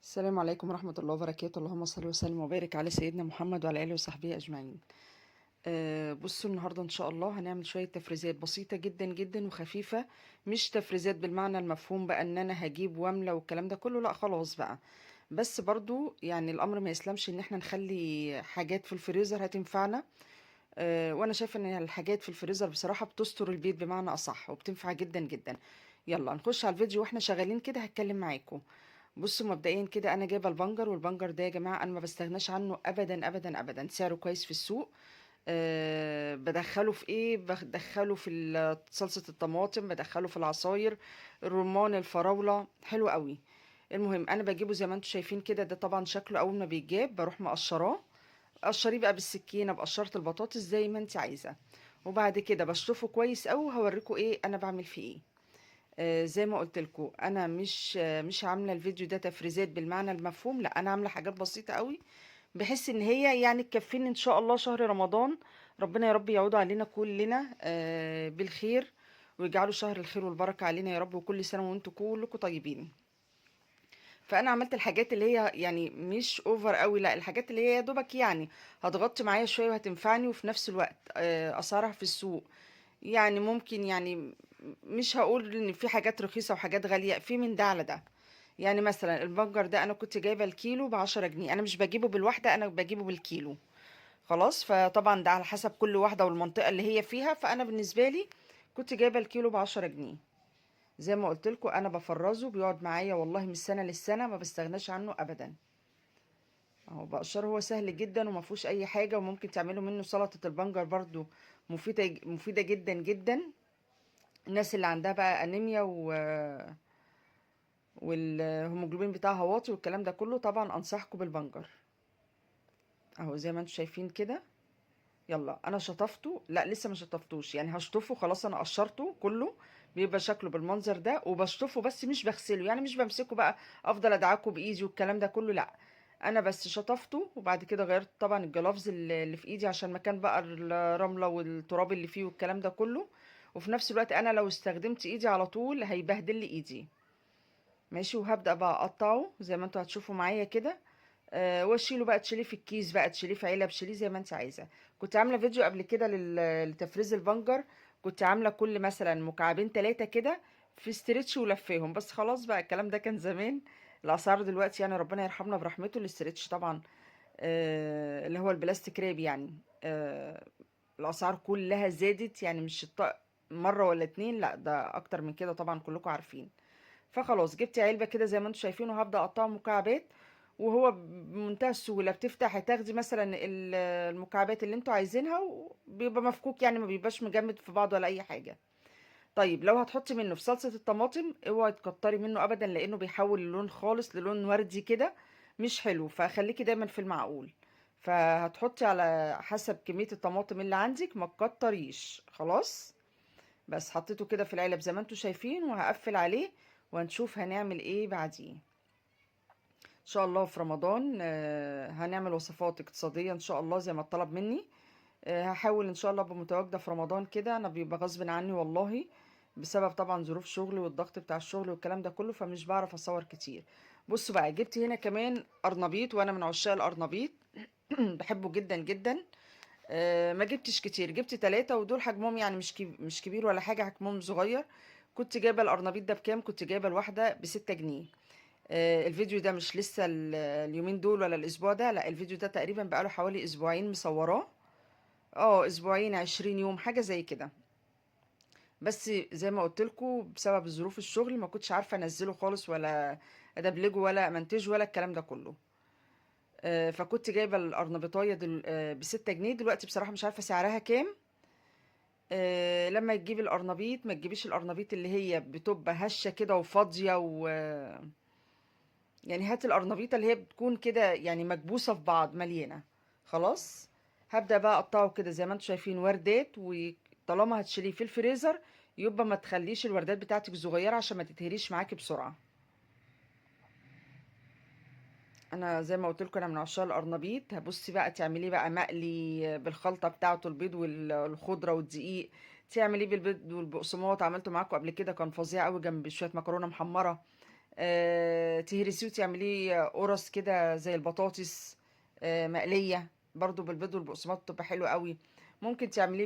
السلام عليكم ورحمة الله وبركاته. اللهم صل وسلم وبارك على سيدنا محمد وعلى آله وصحبه أجمعين. بصوا النهاردة إن شاء الله هنعمل شوية تفريزات بسيطة جدا جدا وخفيفة. مش تفريزات بالمعنى المفهوم بقى إن أنا هجيب واملة والكلام ده كله، لا خلاص بقى. بس برضو يعني الأمر ما يسلمش إن احنا نخلي حاجات في الفريزر هتنفعنا. وأنا شايفة إن الحاجات في الفريزر بصراحة بتستر البيت بمعنى أصح وبتنفع جدا جدا. يلا نخش على الفيديو واحنا شغالين كده هتكلم معاكم. بصوا مبدئيا كده انا جايبه البنجر، والبنجر ده يا جماعه انا ما بستغناش عنه ابدا ابدا ابدا، سعره كويس في السوق. بدخله في ايه؟ بدخله في صلصه الطماطم، بدخله في العصاير، الرمان، الفراوله، حلو قوي. المهم انا بجيبه زي ما انتم شايفين كده. ده طبعا شكله اول ما بيتجاب بروح مقشراه. قشريه بقى بالسكينه، بقشره البطاطس زي ما انت عايزه. وبعد كده بشطفه كويس قوي، هوريكم ايه انا بعمل فيه ايه. زي ما قلت لكم انا مش عامله الفيديو ده تفريزات بالمعنى المفهوم، لا انا عامله حاجات بسيطه قوي بحيث ان هي يعني تكفيني ان شاء الله شهر رمضان. ربنا يا رب يعود علينا كلنا بالخير، ويجعله شهر الخير والبركه علينا يا رب، وكل سنه وانتم كلكم طيبين. فانا عملت الحاجات اللي هي يعني مش اوفر قوي، لا الحاجات اللي هي يا دوبك يعني هتغطي معايا شويه وهتنفعني، وفي نفس الوقت اسعارها في السوق يعني ممكن يعني مش هقول ان في حاجات رخيصة وحاجات غالية، في من ده على ده. يعني مثلا البنجر ده انا كنت جايبة الكيلو ب10 جنيه، انا مش بجيبه بالواحدة، انا بجيبه بالكيلو. خلاص، فطبعا ده على حسب كل واحدة والمنطقة اللي هي فيها، فانا بالنسبة لي كنت جايبة الكيلو ب10 جنيه. زي ما قلت لكم انا بفرزه، بيقعد معايا والله من السنة للسنة، ما بستغناش عنه ابدا. اهو بقشره، هو سهل جدا وما فيهوش اي حاجة، وممكن تعملوا منه سلطة البنجر برضو، مفيدة جدا جدا. الناس اللي عندها بقى انيميا والهيموجلوبين بتاعها واطي والكلام ده كله، طبعا انصحكم بالبنجر. اهو زي ما انتم شايفين كده. يلا انا شطفته، لا لسه ما شطفتوش، يعني هشطفه خلاص، انا قشرته كله. بيبقى شكله بالمنظر ده، وبشطفه بس مش بغسله، يعني مش بمسكه بقى افضل ادعكه بايدي والكلام ده كله، لا. انا بس شطفته، وبعد كده غيرت طبعا الجلافز اللي في ايدي عشان مكان بقى الرمله والتراب اللي فيه والكلام ده كله. وفي نفس الوقت انا لو استخدمت ايدي على طول هيبهدل لي ايدي. ماشي، وهبدأ بقى اقطعه زي ما انتوا هتشوفوا معايا كده. واشيله بقى، تشيليه في الكيس بقى، تشيليه في علب، تشيليه زي ما انت عايزه. كنت عامله فيديو قبل كده لتفريز البنجر. كنت عامله كل مثلا مكعبين 3 كده في استرتش ولفيهم، بس خلاص بقى الكلام ده كان زمان. الاسعار دلوقتي يعني ربنا يرحمنا برحمته، الاسترتش طبعا اللي هو البلاستيك راب يعني. آه الاسعار كلها زادت، يعني مش مره ولا اتنين، لا ده اكتر من كده طبعا كلكم عارفين. فخلاص جبت علبة كده زي ما انتم شايفين، وهبدأ اقطعه مكعبات. وهو بمنتهى السهولة بتفتح تاخدي مثلا المكعبات اللي انتوا عايزينها، وبيبقى مفكوك يعني ما بيبقاش مجمد في بعض ولا اي حاجة. طيب لو هتحطي منه في صلصة الطماطم اوعي تكتري منه ابدا، لانه بيحول اللون خالص للون وردي كده، مش حلو. فخليكي دايما في المعقول. فهتحطي على حسب كمية الطماطم اللي عندك، ما تكتريش خلاص. بس حطيته كده في العلب زي ما انتوا شايفين، وهقفل عليه، وهنشوف هنعمل ايه بعديه. ان شاء الله في رمضان هنعمل وصفات اقتصادية ان شاء الله زي ما الطلب مني. هحاول ان شاء الله ابقى متواجدة في رمضان كده، انا بيبقى غصب عني والله، بسبب طبعا ظروف شغلي والضغط بتاع الشغل والكلام ده كله، فمش بعرف اصور كتير. بصوا بقى، جبت هنا كمان قرنبيط، وانا من عشاق القرنبيط بحبه جدا جدا. ما جبتش كتير، جبت 3، ودول حجمهم يعني مش كبير ولا حاجة، حجمهم صغير. كنت جايبة القرنبيط ده بكام؟ كنت جايبة الواحدة ب6 جنيه. الفيديو ده مش لسه اليومين دول ولا الأسبوع ده، لا الفيديو ده تقريبا بقاله حوالي أسبوعين مصوراه. اه أسبوعين 20 يوم حاجة زي كده. بس زي ما قلت لكم بسبب ظروف الشغل ما كنتش عارفة أنزله خالص، ولا أدبلجه ولا منتجه ولا الكلام ده كله. فكنت جايبة القرنبيطاية ب6 جنيه. دلوقتي بصراحة مش عارفة سعرها كام. لما تجيبي القرنبيط ما تجيبيش القرنبيط اللي هي بتبقى هشة كده وفاضية يعني هات القرنبيطة اللي هي بتكون كده يعني مكبوسة في بعض مليانة. خلاص. هبدأ بقى اقطعه كده زي ما انتم شايفين وردات، وطالما هتشيليه في الفريزر يبقى ما تخليش الوردات بتاعتك صغيرة عشان ما تتهريش معاكي بسرعة. انا زي ما قلت لكم انا من عشاق القرنبيط. هبصي بقى تعمليه بقى مقلي بالخلطه بتاعته، البيض والخضره والدقيق. تعمليه بالبيض والبقسماط، عملته معاكم قبل كده كان فظيع قوي جنب شويه مكرونه محمره. تهرسيه وتعمليه قرص كده زي البطاطس، مقليه برضو بالبيض والبقسماط بتبقى حلوه قوي. ممكن تعمليه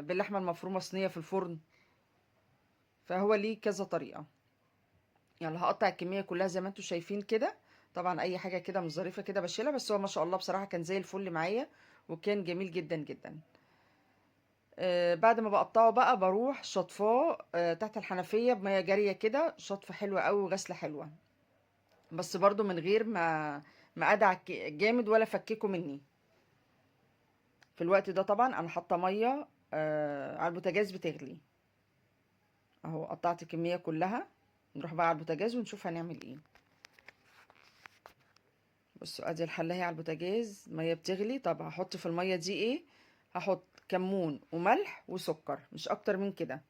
باللحمه المفرومه صينيه في الفرن. فهو ليه كذا طريقه. يعني هقطع الكميه كلها زي ما انتم شايفين كده. طبعا اي حاجه كده مش ظريفه كده بشيلها، بس هو ما شاء الله بصراحه كان زي الفل معايا، وكان جميل جدا جدا. بعد ما بقطعه بقى بروح شطفاه تحت الحنفيه بميه جاريه كده، شطفه حلوه قوي وغسله حلوه. بس برضو من غير ما ادعك جامد ولا فككه مني. في الوقت ده طبعا انا حاطه ميه على البوتاجاز بتغلي. اهو قطعت الكميه كلها. نروح بقى على البوتاجاز ونشوف هنعمل ايه. بصوا ادي الحله اهي على البوتاجاز، ميه بتغلي. طب هحط في الميه دي ايه؟ هحط كمون وملح وسكر، مش اكتر من كده.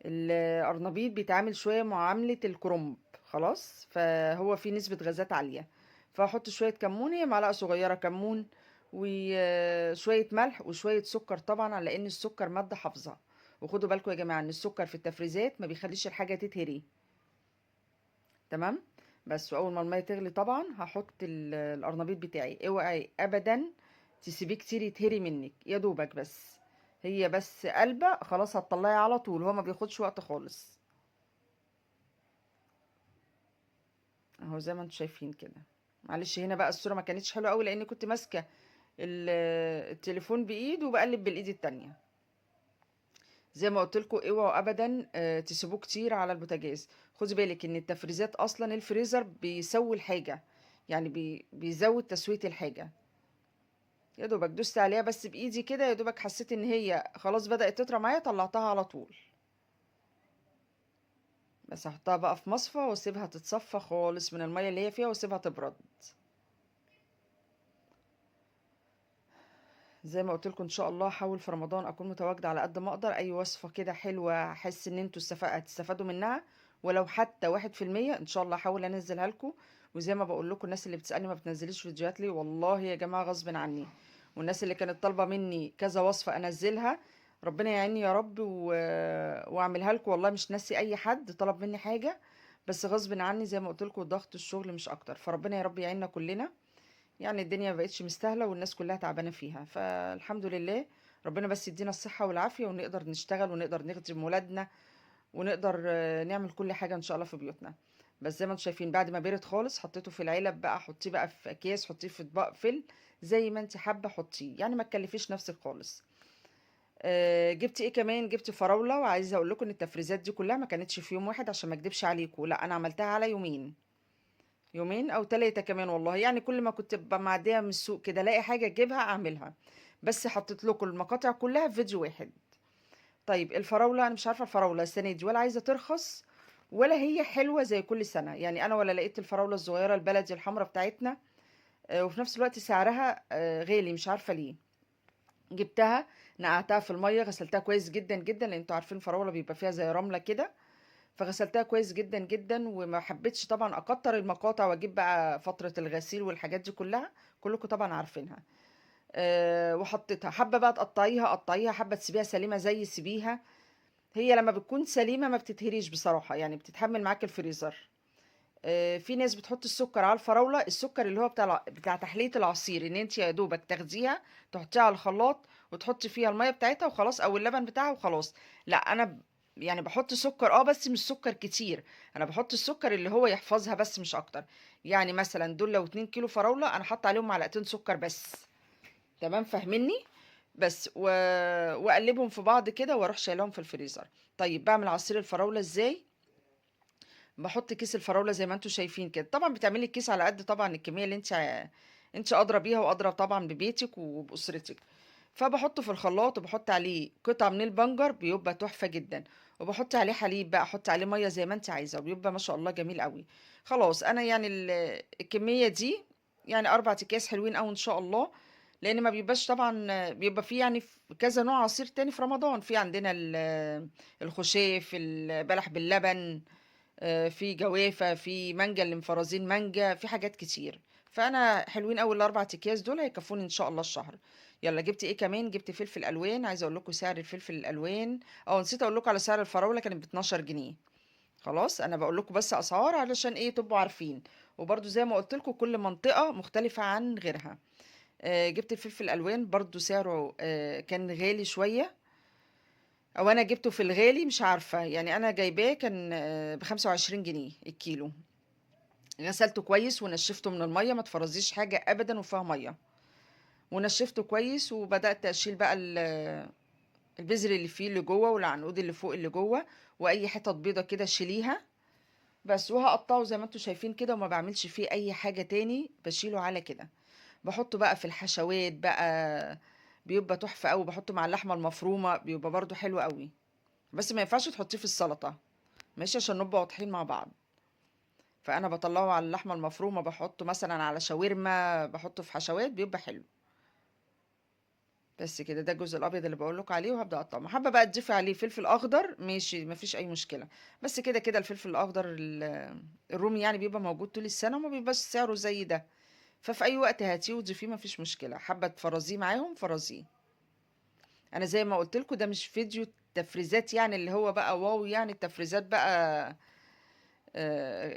القرنبيط بيتعامل شويه معامله الكرنب، خلاص فهو فيه نسبه غازات عاليه. فهحط شويه كمون، هي معلقه صغيره كمون، وشويه ملح وشويه سكر طبعا، على ان السكر ماده حافظه. وخدوا بالكم يا جماعه ان السكر في التفريزات ما بيخليش الحاجه تتهري. تمام. بس واول ما الميه تغلي طبعا هحط القرنبيط بتاعي. اوعي ابدا تسيبيه كتير يتهري منك، يا دوبك بس. هي بس قلبه خلاص هتطلعي على طول، هو ما بياخدش وقت خالص. اهو زي ما انتم شايفين كده. معلش هنا بقى الصوره ما كانتش حلوه قوي لاني كنت ماسكه التليفون بايد وبقلب بالايد التانية. زي ما قلت لكم اوعوا ابدا تسيبوه كتير على البوتاجاز. خدي بالك ان التفريزات اصلا الفريزر بيسوي الحاجه، يعني بيزود تسويه الحاجه. يا دوبك دوست عليها بس بايدي كده، يا دوبك حسيت ان هي خلاص بدأت تطرى معايا، طلعتها على طول. بس هحطها بقى في مصفى واسيبها تتصفى خالص من المية اللي هي فيها واسيبها تبرد. زي ما قلت لكم ان شاء الله هحاول في رمضان اكون متواجده على قد ما اقدر. اي وصفه كده حلوه احس ان انتوا هتستفادوا منها، ولو حتى 1% ان شاء الله هحاول انزلها لكم. وزي ما بقول لكم الناس اللي بتسالني ما بتنزليش فيديوهات ليه، والله يا جماعه غصب عني. والناس اللي كانت طالبه مني كذا وصفه انزلها، ربنا يعيني يا رب واعملها لكم. والله مش ناسي اي حد طلب مني حاجه، بس غصب عني زي ما قلت لكم ضغط الشغل مش اكتر. فربنا يا رب يعيننا كلنا. يعني الدنيا ما بقتش مستاهله والناس كلها تعبانه فيها، فالحمد لله. ربنا بس يدينا الصحه والعافيه ونقدر نشتغل ونقدر نخدم ولادنا، ونقدر نعمل كل حاجه ان شاء الله في بيوتنا. بس زي ما انتم شايفين بعد ما برد خالص حطيته في العلب بقى. حطيه بقى في اكياس، حطيه في اطباق فل زي ما انت حابه حطيه، يعني ما تكلفيش نفسك خالص. جبت ايه كمان؟ جبت فراوله. وعايزه اقول لكم ان التفريزات دي كلها ما كانتش في يوم واحد عشان ما اكدبش عليكم، لا انا عملتها على يومين. يومين او ثلاثة كمان والله. يعني كل ما كنت ببقى معدية من السوق كده الاقي حاجة اجيبها اعملها. بس حطيت لكم المقاطع كلها في فيديو واحد. طيب الفراولة، انا مش عارفة الفراولة السنة دي ولا عايزة ترخص ولا هي حلوة زي كل سنة. يعني انا ولا لقيت الفراولة الصغيرة البلدي الحمراء بتاعتنا، وفي نفس الوقت سعرها غالي، مش عارفة ليه. جبتها، نقعتها في المية، غسلتها كويس جدا جدا لان انتوا عارفين الفراولة بيبقى فيها زي رملة كده. فغسلتها كويس جدا جدا، وما حبيتش طبعا اكتر المقاطع واجيب بقى فترة الغسيل والحاجات دي كلها، كلكم طبعا عارفينها. وحطيتها. حابة بقى تقطعيها قطعيها، حابة تسيبيها سليمة زي سيبيها. هي لما بتكون سليمة ما بتتهريش بصراحة، يعني بتتحمل معاك الفريزر. في ناس بتحط السكر على الفراولة، السكر اللي هو بتاع تحلية العصير، ان انت يا دوبك تاخديها تحطيها على الخلاط وتحطي فيها المية بتاعتها وخلاص، او اللبن بتاعها وخلاص. لا انا يعني بحط سكر بس مش سكر كتير. انا بحط السكر اللي هو يحفظها بس مش اكتر. يعني مثلا دول لو 2 كيلو فراولة انا حاطه عليهم معلقتين سكر بس. تمام فاهميني؟ بس واقلبهم في بعض كده واروح شايلهم في الفريزر. طيب بعمل عصير الفراولة ازاي؟ باحط كيس الفراولة زي ما انتم شايفين كده. طبعا بتعملي الكيس على قد طبعا الكمية اللي انت ادرى بيها وادرى طبعا ببيتك وباسرتك. فبحطه في الخلاط وبحط عليه قطعة من البنجر بيبقى تحفة جدا. وبحط عليه حليب بقى، احط عليه مية زي ما انت عايزة وبيبقى ما شاء الله جميل قوي. خلاص انا يعني الكمية دي يعني 4 اكياس حلوين قوي ان شاء الله. لان ما بيبقاش طبعا، بيبقى فيه يعني كذا نوع عصير تاني في رمضان. في عندنا الخشاف، البلح باللبن، في جوافة، في مانجا اللي مفرزين مانجا، في حاجات كتير. فانا حلوين قوي ال4 اكياس دول هيكفوني ان شاء الله الشهر. يلا جبت ايه كمان؟ جبت فلفل الوان. عايزه اقول لكم سعر الفلفل الالوان، نسيت اقول لكم على سعر الفراوله، كانت ب 12 جنيه. خلاص انا بقول لكم بس اسعار علشان ايه تبقوا عارفين. وبرضو زي ما قلت لكم كل منطقة مختلفة عن غيرها. جبت الفلفل الالوان برضو سعره كان غالي شوية، او انا جبته في الغالي مش عارفة، يعني انا جايباه كان ب25 جنيه الكيلو. غسلته كويس ونشفته من المية، ما تفرزيش حاجة ابدا وفيها مية. ونشفته كويس وبدأت اشيل بقى البذر اللي فيه اللي جوه والعنقود اللي فوق اللي جوه، واي حتت بيضة كده شيليها بس. وهقطعه زي ما انتوا شايفين كده، وما بعملش فيه اي حاجة تاني، بشيله على كده. بحطه بقى في الحشوات بقى، بيبقى تحفة قوي. بحطه مع اللحمة المفرومة بيبقى برضو حلو قوي. بس ما ينفعش تحطيه في السلطة، ماشي، عشان نبقى واضحين مع بعض. فانا بطلعه على اللحمة المفرومة، بحطه مثلا على شاورما، بحطه في حشوات بيبقى حلو. بس كده، ده الجزء الابيض اللي بقول لكم عليه. وهبدا اقطعه. حابه بقى تضيفي عليه فلفل اخضر ماشي، مفيش اي مشكله. بس كده كده الفلفل الاخضر الرومي يعني بيبقى موجود طول السنه، وما بيبقاش سعره زي ده. ففي اي وقت هاتيه وتضيفيه مفيش مشكله. حابه تفرزيه معاهم فرزيه. انا زي ما قلت لكم ده مش فيديو تفريزات يعني اللي هو بقى واو، يعني التفريزات بقى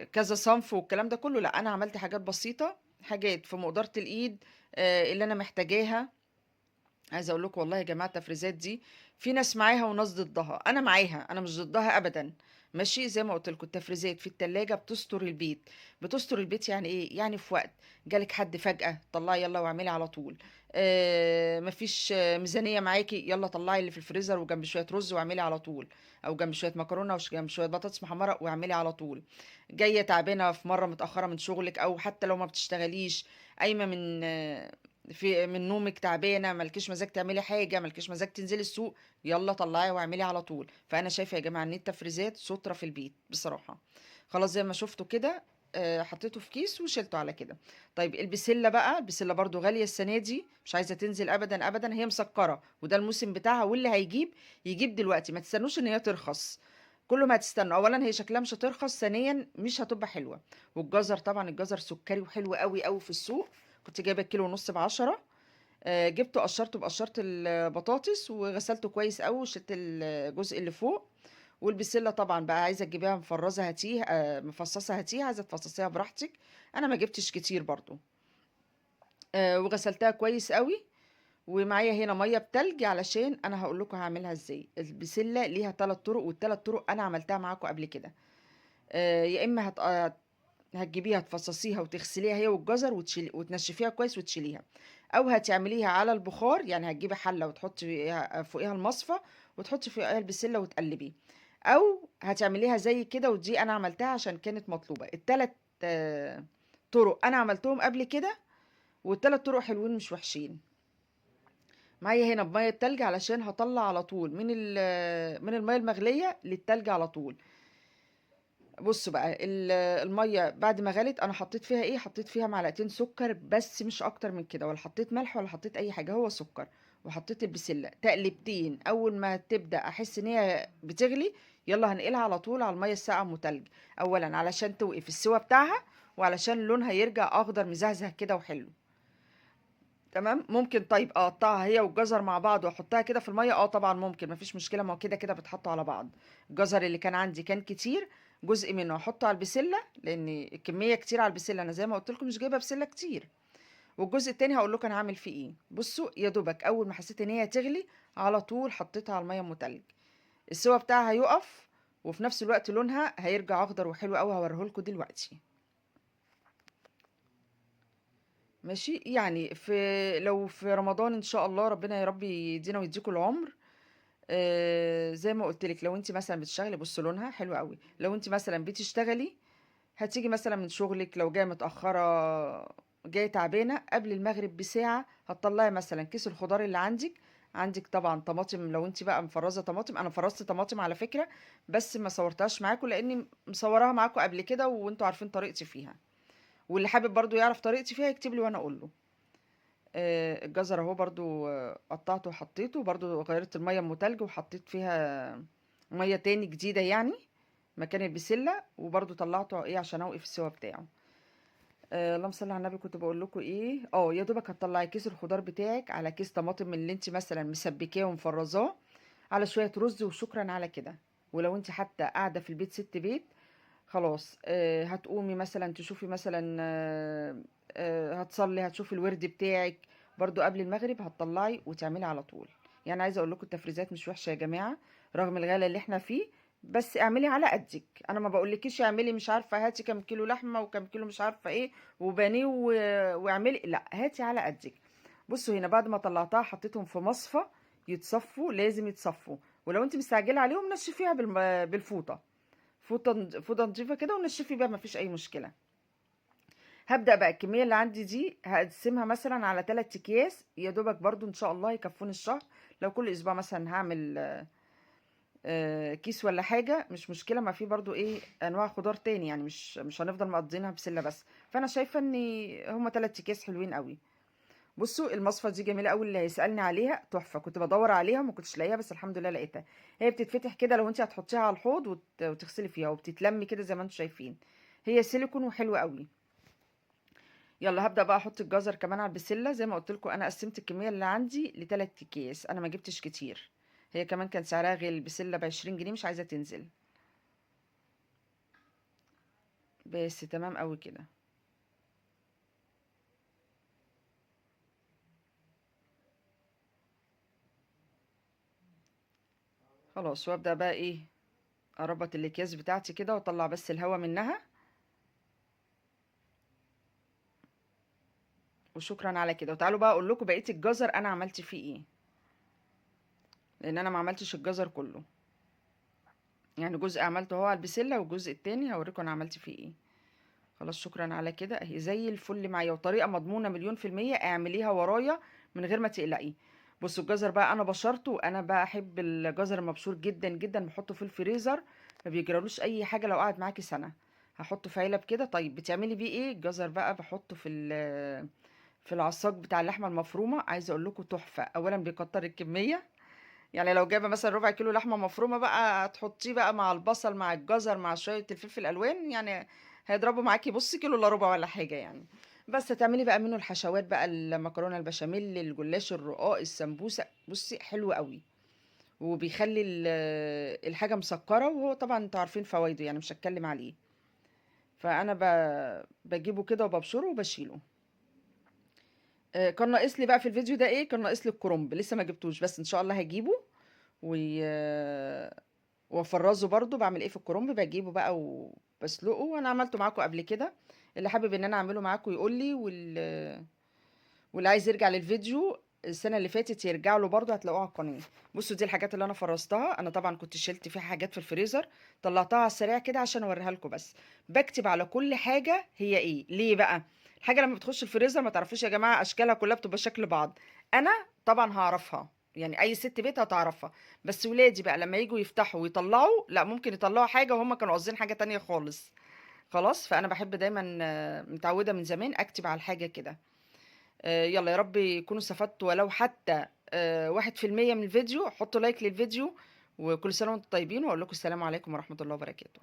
كذا صنف والكلام ده كله. لا، انا عملت حاجات بسيطه، حاجات في مقدرة الايد اللي انا محتاجاها. عايزه اقول لكم والله يا جماعه التفريزات دي في ناس معاها وناس ضدها. انا معاها، انا مش ضدها ابدا. ماشي، زي ما قلت لكم التفريزات في التلاجة بتستر البيت. بتستر البيت يعني ايه؟ يعني في وقت جالك حد فجأة، طلعي يلا واعملي على طول. مفيش ميزانية معاكي، يلا طلعي اللي في الفريزر وجنب شوية رز واعملي على طول. او جنب شوية مكرونة وجنب شوية بطاطس محمرة واعملي على طول. جاية تعبانة في مرة متأخرة من شغلك، او حتى لو ما بتشتغليش، قايمة من نومك تعبانه، مالكيش مزاج تعملي حاجه، مالكيش مزاج تنزلي السوق، يلا طلعي واعملي على طول. فانا شايفه يا جماعه ان التفريزات ستره في البيت بصراحه. خلاص زي ما شفتوا كده، حطيته في كيس وشلته على كده. طيب البسله بقى، البسله برضو غاليه السنه دي، مش عايزه تنزل ابدا ابدا، هي مسكره وده الموسم بتاعها. واللي هيجيب يجيب دلوقتي، ما تستنوش ان هي ترخص. كل ما هتستنوا، اولا هي شكلها مش هترخص، ثانيا مش هتبقى حلوه. والجزر طبعا، الجزر سكري وحلو قوي قوي في السوق. كنت جايبه كيلو ونص ب10. جبته قشرته بقشرة البطاطس وغسلته كويس قوي وشلت الجزء اللي فوق. والبسلة طبعا بقى، عايزة تجيبيها مفرزة هاتيه، مفصصة هاتيه، عايزة تفصصيها براحتك. انا ما جبتش كتير برضو. وغسلتها كويس قوي. ومعايا هنا ميه بتلج، علشان انا هقول لكم هعملها ازاي. البسله ليها 3 طرق، والثلاث طرق انا عملتها معاكم قبل كده. يا اما هتجيبيها تفصصيها وتغسليها هي والجزر وتشيلي وتنشفيها كويس وتشيليها. او هتعمليها على البخار، يعني هتجيبي حله وتحطي فوقيها المصفى وتحطي فوقيها البسله وتقلبي. او هتعمليها زي كده، ودي انا عملتها عشان كانت مطلوبه. الثلاث طرق انا عملتهم قبل كده، والثلاث طرق حلوين مش وحشين. معايا هنا بميه بتلج، علشان هطلع على طول من الميه المغليه للتلج على طول. بصوا بقى الميه بعد ما غلت انا حطيت فيها ايه؟ حطيت فيها معلقتين سكر بس، مش اكتر من كده، ولا حطيت ملح ولا حطيت اي حاجه، هو سكر. وحطيت البسله تقلبتين. اول ما تبدا احس ان هي بتغلي، يلا هنقلها على طول على الميه الساقعه ام تلج. اولا علشان توقف السوا بتاعها، وعلشان لونها يرجع اخضر مزهزه كده وحلو. تمام. ممكن طيب اقطعها هي والجزر مع بعض واحطها كده في الميه، طبعا ممكن، مفيش مشكله، ما هو كده كده بتحطوا على بعض. الجزر اللي كان عندي كان كتير، جزء منه احطه على البسله، لان الكميه كتير على البسله، انا زي ما قلت لكم مش جايبه بسله كتير. والجزء التاني هقول لكم انا هعمل فيه ايه. بصوا يا دوبك اول ما حسيت ان هي تغلي، على طول حطيتها على الميه ام تلج. السوا بتاعها هيقف، وفي نفس الوقت لونها هيرجع اخضر وحلو قوي، هوريه لكم دلوقتي. ماشي، يعني لو في رمضان ان شاء الله ربنا يا رب يدينا ويديكم العمر. زي ما قلت لك، لو انت مثلا بتشتغلي، بص لونها حلو قوي. لو انت مثلا بتشتغلي، هتيجي مثلا من شغلك، لو جايه متاخره، جايه تعبانه، قبل المغرب بساعه هتطلعي مثلا كيس الخضار اللي عندك طبعا طماطم. لو انت بقى مفرزه طماطم، انا فرزت طماطم على فكره، بس ما صورتهاش معاكم لاني مصوراها معاكم قبل كده وانتوا عارفين طريقتي فيها. واللي حابب برضو يعرف طريقتي فيها يكتب لي وانا اقول له. الجزر اهو برضو قطعته وحطيته، برضو غيرت المية ام تلج وحطيت فيها مية تاني جديدة يعني مكان البسلة، وبرضو طلعته ايه عشان اوقف السوا بتاعه. اللهم صل على النبي. كنت بقول لكم ايه؟ يا دوبك هتطلعي كيس الخضار بتاعك على كيس طماطم من اللي انت مثلا مسبكاه ومفرزاه، على شوية رز، وشكرا على كده. ولو انت حتى قاعدة في البيت ست بيت، خلاص هتقومي مثلا تشوفي مثلا هتصلي، هتشوفي الورد بتاعك برضو قبل المغرب، هتطلعي وتعملي على طول. يعني عايزه اقول لكم التفريزات مش وحشه يا جماعه رغم الغلا اللي احنا فيه، بس اعملي على قدك. انا ما بقولكيش اعملي مش عارفه هاتي كام كيلو لحمه وكام كيلو مش عارفه ايه وبانيه واعملي، لا هاتي على قدك. بصوا هنا بعد ما طلعتها حطيتهم في مصفى يتصفوا، لازم يتصفوا. ولو انت مستعجله عليهم نشفيها بالفوطه، فوطه نضيفه كده ونشفي بيها مفيش اي مشكله. هبدا بقى الكميه اللي عندي دي هقسمها مثلا على 3 اكياس يا دوبك برضو ان شاء الله يكفوني الشهر. لو كل اسبوع مثلا هعمل كيس ولا حاجه مش مشكله، ما في برضو ايه انواع خضار تاني، يعني مش هنفضل مقضينها بسله بس. فانا شايفه ان هما 3 اكياس حلوين قوي. بصوا المصفى دي جميله قوي، اللي هيسالني عليها تحفه، كنت بدور عليها وما كنتش لاقيها بس الحمد لله لقيتها. هي بتتفتح كده لو انت هتحطيها على الحوض وتغسلي فيها، وبتتلم كده زي ما انتم شايفين. هي سيليكون وحلوه قوي. يلا هبدا بقى احط الجزر كمان على البسله. زي ما قلت لكم انا قسمت الكميه اللي عندي لثلاث اكياس، انا ما جبتش كتير. هي كمان كان سعرها غالي، البسله ب20 جنيه مش عايزه تنزل. بس تمام قوي كده. خلاص وابدا بقى ايه اربط الاكياس بتاعتي كده واطلع بس الهواء منها. وشكرا على كده. وتعالوا بقى اقول لكم بقيه الجزر انا عملت فيه ايه، لان انا ما عملتش الجزر كله. يعني جزء عملته هو على البسله والجزء التاني هوريكم انا عملت فيه ايه. خلاص شكرا على كده، اهي زي الفل معايا وطريقه مضمونه مليون في الميه، اعمليها ورايا من غير ما تقلقي. بصوا الجزر بقى انا بشرته، انا بقى احب الجزر المبشور جدا جدا، بحطه في الفريزر ما بيجرالوش اي حاجه لو قعد معاكي سنه. هحطه في علب كده. طيب بتعملي بيه ايه الجزر بقى؟ بحطه في العصاج بتاع اللحمه المفرومه. عايزه اقول لكم تحفه، اولا بيكتر الكميه. يعني لو جايبه مثلا ربع كيلو لحمه مفرومه بقى تحطيه بقى مع البصل مع الجزر مع شويه الفلفل الالوان، يعني هيضربوا معاكي بصي كيلو الا ربع ولا حاجه يعني. بس هتعملي بقى منه الحشوات بقى، المكرونه البشاميل، الجلاش، الرقاق، السمبوسه. بصي حلو قوي وبيخلي الحاجه مسكره، وهو طبعا انتوا عارفين فوائده يعني مش هتكلم عليه. فانا بجيبه كده وببشره وبشيله. كان ناقص لي بقى في الفيديو ده ايه، كان ناقص لي الكرنب لسه ما جبتوش، بس ان شاء الله هجيبه و... وافرزه برضو. بعمل ايه في الكرنب؟ بجيبه بقى وبسلقه، وانا عملته معاكم قبل كده. اللي حابب ان انا اعمله معاكم يقول لي، واللي عايز يرجع للفيديو السنه اللي فاتت يرجع له برضو هتلاقوه على القناه. بصوا دي الحاجات اللي انا فرزتها. انا طبعا كنت شلت فيها حاجات في الفريزر، طلعتها على السريع كده عشان اوريها لكم. بس بكتب على كل حاجه هي ايه. ليه بقى؟ الحاجه لما بتخش الفريزر ما تعرفوش يا جماعه اشكالها كلها بتبقى شكل بعض. انا طبعا هعرفها، يعني اي ست بيت هتعرفها. بس ولادي بقى لما يجوا يفتحوا ويطلعوا، لا ممكن يطلعوا حاجه وهم كانوا قاصدين حاجه تانية خالص. خلاص فانا بحب دايما متعوده من زمان اكتب على الحاجه كده. يلا يا رب يكونوا استفدتوا ولو حتى 1% من الفيديو. حطوا لايك للفيديو، وكل سنة وانتم طيبين، واقول لكم السلام عليكم ورحمة الله وبركاته.